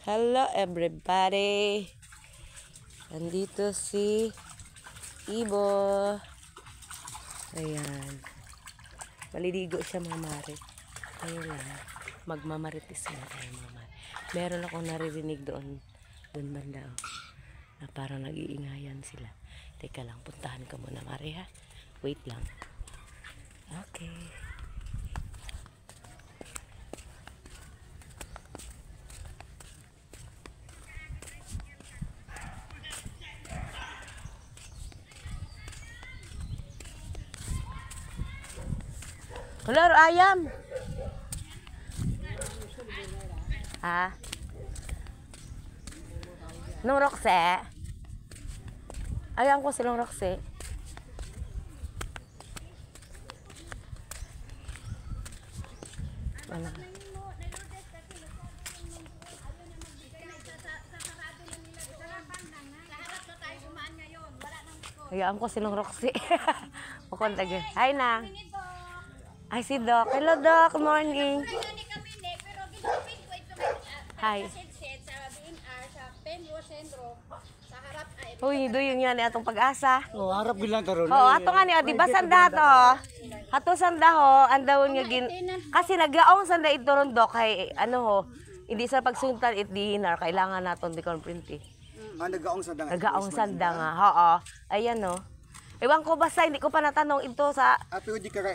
Hello everybody! Nandito si Ibo. Ayan. Maliligo siya mga mare. Ayun lang. Magmamaritis na tayo mga mare. Meron akong naririnig doon banda. Na parang nag-iingayan sila. Teka lang, puntahan ka muna mare ha. Wait lang. Okay. Hello, ayam. Ah. Nung Roxe. Ayam ko silang Roxe. Wala. Ayam ko silang Roxe. Makontak yun. Hi na. Ay, si Doc. Hello, Doc. Good morning. Hi. Uy, doon yan atong pag-asa. Oh, harap bilang karon. Oo, ato nga niya. Di ba sanda to? Hato sanda ho. Andawon nga gin... Kasi naglaong sanda ito ron, Doc. Kay, ano ho, hindi sa pagsuntan it dinar. Kailangan naton di konprinti. Nagaong sanda nga. Nagaong sanda nga. Oo. Ayan, no. Ewan ko basta, hindi ko pa natanong ito sa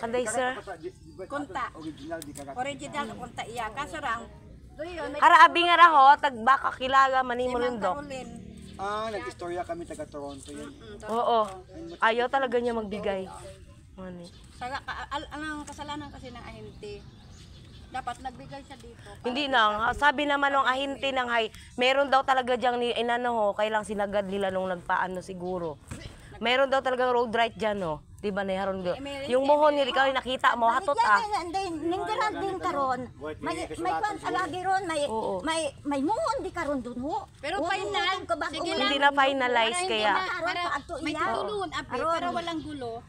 kanday, sir. Kunta. Original kunta iya. Kaso rang, Harabi nga raho, tagbaka kilaga manimo lundok. Nag-istorya kami taga Toronto yun. Oo. Ayaw talaga niya magbigay. Mani. Anong kasalanan kasi ng ahente? Dapat nagbigay siya dito. Hindi na, sabi naman ng ahente ng hay, meron daw talaga diyang inano ho, kailang sinagad nila nung nagpaano siguro. Meron daw talagang road right dyan, no? Di ba na yaron doon? Yung mohon nila, ikaw yung nakita mo, hatot ah. Ninggaran din karon. May kwan alagi ron, may mohon di karon dun ho. Pero final, sige lang. Hindi na finalize kaya. May tutulungan, para walang gulo.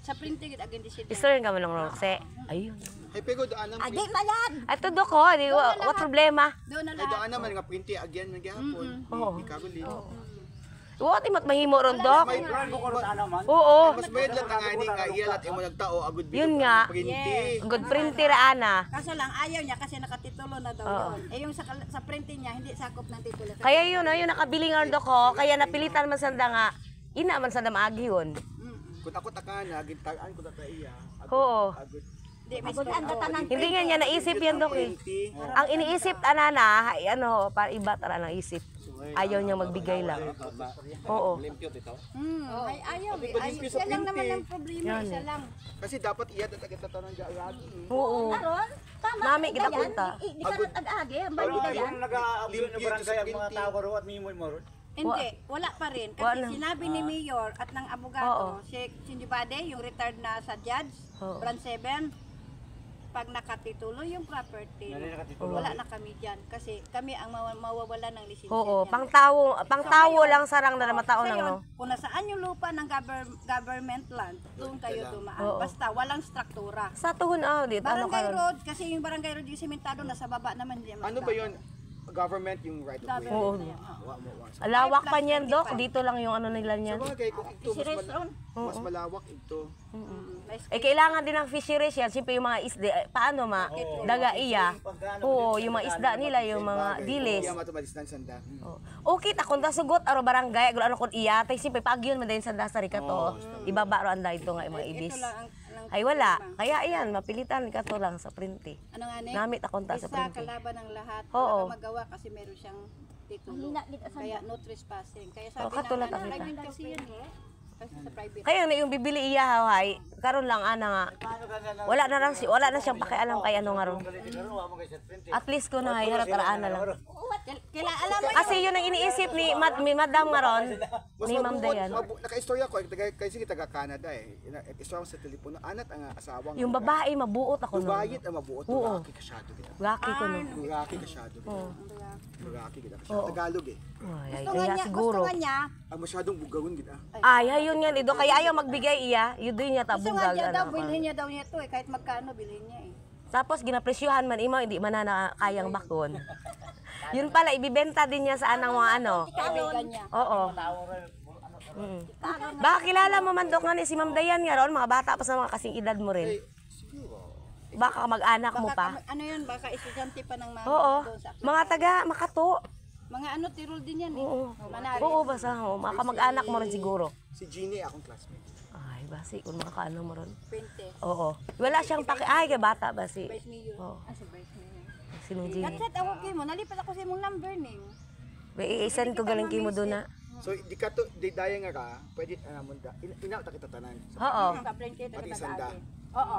Sa printing it again di siya. Istoryan ka mo ng Roxe. Ayun. Ay, pero doon naman. Adi malad. Ito do ko, di what problema? Doon na Ay, lahat. doon naman nga printi again ng gihapon. Ni Caroline. What imot mahimo ron, Dok? May brand ko naman. Oo. Mas bayad lang nga ni nga iyalat imo nagtao agud bigo. Yun nga. Printi. Good printer ana. Kaso lang ayaw niya kasi nakatitulo na daw yun. Eh yung sa printing niya hindi sakop ng titulo. Kaya yun, yung nakabili nga Dok ko, kaya napilitan man sanda nga. Ina man sanda maagi yun. Kung ako takana, gintagaan ko ta iya. Oo. Agud. Hindi nga niya naisip yan, Dok eh. Ang iniisip anana, ano, para iba tara ng isip. Ayaw niya magbigay lang. Oo. Ay ayaw eh. Isa lang naman ang problema, isa lang. Kasi dapat iya talaga tatanong diya lagi. Oo. Karon, tama. Nami kita punta. Di karon ag-agi, bali da yan. Nag-aabot ng barangay ang mga tao ro at mimo mo ro. Hindi, wala pa rin. Kasi sinabi ni Mayor at ng abogado, si Sindibade, yung retired na sa judge, Brand 7, pag nakatitulo yung property, wala na kami dyan. Kasi kami ang mawawala ng lisensya. Oo, niyan. pangtawo lang sarang na matao nang no. Kung nasaan yung lupa ng government land, doon kayo dumaan. Basta walang struktura. Sa tuhon dito ano Barangay karon? road, kasi yung barangay road yung sementado, nasa baba naman diyan. Ano ba 'yon? Government yung right of way. Oo. Alawak pa niyan, Dok. Dito lang yung ano nila niyan. Sabagay kung ito mas malawak ito. Eh, kailangan din ng fisheries yan. Siyempre yung mga isda, paano daga iya. Oo, yung mga isda nila, yung mga dilis. Iya matubalistan sanda. Okay, takon ta sugot aro barangay, ano kon iya. Tay siyempre pag yun madayon sa dasari ka to. Ibaba ro anda ito nga yung mga ibis. Ay wala. Kaya ayan, mapilitan ka to lang sa printi. Ano nga ni? Namit akong ta sa Isa printi. kalaban ng lahat. Oo. Wala kang magawa kasi meron siyang titulo. Kaya no trespassing. Kaya sabi katulad na, ang private kasi yan eh. Kasi sa private. Kaya na yung bibili iya hay, karon lang ana nga. Wala na siyang pakialam kay ano nga ron. At least ko na hay harataraan na lang. Kaya alam mo Kasi yun ang iniisip ni Madam nga ron, ni Ma'am Dayan. Naka-istorya ko kasi taga Canada eh. Istorya ko sa telepono anat ang asawang. Yung babae mabuot ako no. Bayit ang mabuot laki kasyado kita. Gaki ko no. Laki kasyado kita. Laki kita. Tagalog eh. Ay, gusto nga kaya niya, siguro. gusto nga niya. Ang masyadong bugawon kita. Ay, ayun yan ido. Kaya ayaw magbigay iya. Yun din niya Gusto nga tabungag. niya daw, bilhin niya daw niya ito eh. Kahit magkano, bilhin niya eh. Tapos ginapresyuhan man imo, hindi man na kayang bakon. Yun pala, ibibenta din niya sa anang mga ano. Kaibigan niya. Oo. Baka kilala mo man Dok nga ni si Ma'am Dayan nga ron, mga bata pa sa mga kasing edad mo rin. Baka mag-anak mo pa. Ano yun, baka estudyante pa ng mga Oo. doon sa Mga taga Makato. mga ano, Tirol din yan eh. Oo. Manari. Oo, basta ho. Mga kamag-anak mo rin siguro. Si Jeannie, akong classmate. Ay, basi, kung makakaano mo rin. 20. Oo. Wala siyang ay, kay bata basi. Vice Mayor. Oo. Sa Vice Mayor. Sinong Jeannie? Nag-chat ako kay mo, nalipat ako sa imong number ning. I-send ko galing kimo doon na. So, di ka to, di daya nga ka, pwede, mo da, inaw ta kita tanan. Oo. Sa friend kita Pati ka sanda. Oo.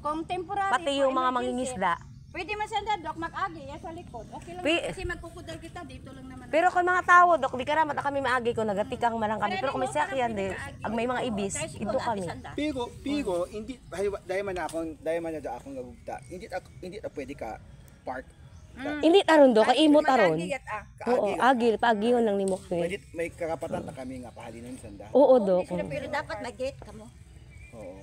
Kung temporary. Pati yung for mga emergency, mangingisda. Pwede man sanda, Dok, mag-agi yan sa likod. Okay lang. Pi- Kasi magkukudal kita, dito lang naman. Pero kung mga tao, Dok, di ka ramat kami maagi ko, nagatikang malang kami. Pero kung may sakyan din, ag may mga ibis, ito kami. Pero, hindi, dahil man na da akong nagugta, hindi ta pwede ka park. Hindi aron, Dok, kay imot aron. Mag-agi Oo, agi, paagihon lang ni mo. Pwede, may karapatan ta kami nga pahalinon sanda. Oo, Dok. Pero dapat may gate kamo. Oo.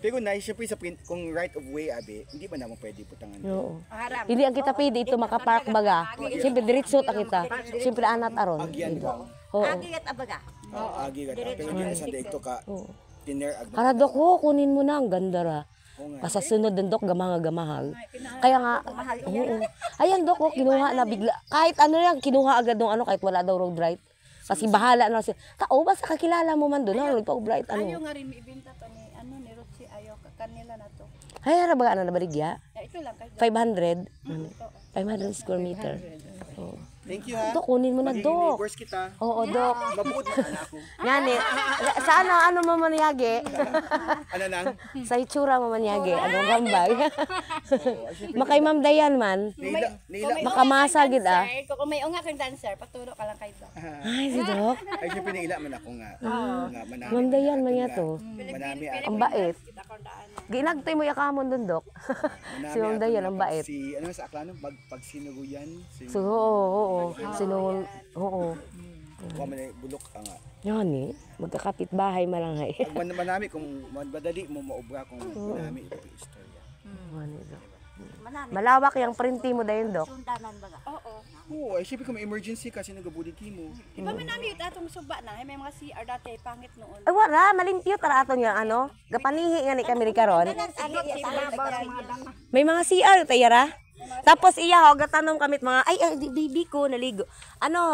Pero na, siyempre sa kung right of way, abi, hindi ba naman pwede putangan. Oo. Harap. Hindi ang kita pwede ito makapark baga. Siyempre diretso ta kita. Siyempre anat aron. Agyan lang. Oo. Agi at abaga. Agi ka. Pero hindi na sanda ito ka, tiner ag. Para Dok, kunin mo na ang ganda ra. Oo nga. Pasasunod din Dok, gamahag. Kaya nga, oo. Ayan Dok, kinuha na bigla. Kahit ano yan, kinuha agad ng ano, kahit wala daw road right. Kasi bahala na siya. Tao, basta kakilala mo man doon, road right, Ayaw ano. nga rin may ibenta to ni, ano, ni Roxy, ayaw kanila na to. Ay, ara ba ano na baligya? Ito lang kayo. 500? 500 square meter. Oo. Thank you ha. Dok, kunin mo na Magiging Dok. neighbors kita. Oo, Dok. Mabuot na anak ko. Ngani, sa ano mo maniyagi? Ano nang? Sa itsura mo maniyagi, anong gambag? Makay Ma'am Dayan man. Nila. Makamasa gid ah. Kung may unga kang dancer, paturo ka lang kay Dok. Ay, si Dok. Ay, siyempre naila man ako nga. Nga, manami. Ma'am Dayan man niya to. Manami Ang bait. Kita kong daan. Ginagtay mo yakamon dun, Dok. Si Ma'am Dayan, ang bait. Si, ano sa aklano? Pag sinuguyan. So, oo. Sinungon, oo. Huwag man bulok nga. Yan eh. Magkakapit bahay malangay. Pag manami, kung madali mo maubra kung manami ito yung istorya. Malawak yung printi mo dayon, Dok. Sundanan baga. Oo. Oo, ay siyempre kung may emergency kasi nagabudid mo. Iba man namin ito atong suba na, may mga CR dati pangit noon. Ay, wala. Malimpyo tara aton yung ano. Gapanihi nga ni kami rin karon. May mga CR, tayara. Tapos iya, ho, gatanom kamit mga, ay, baby ko, naligo. Ano,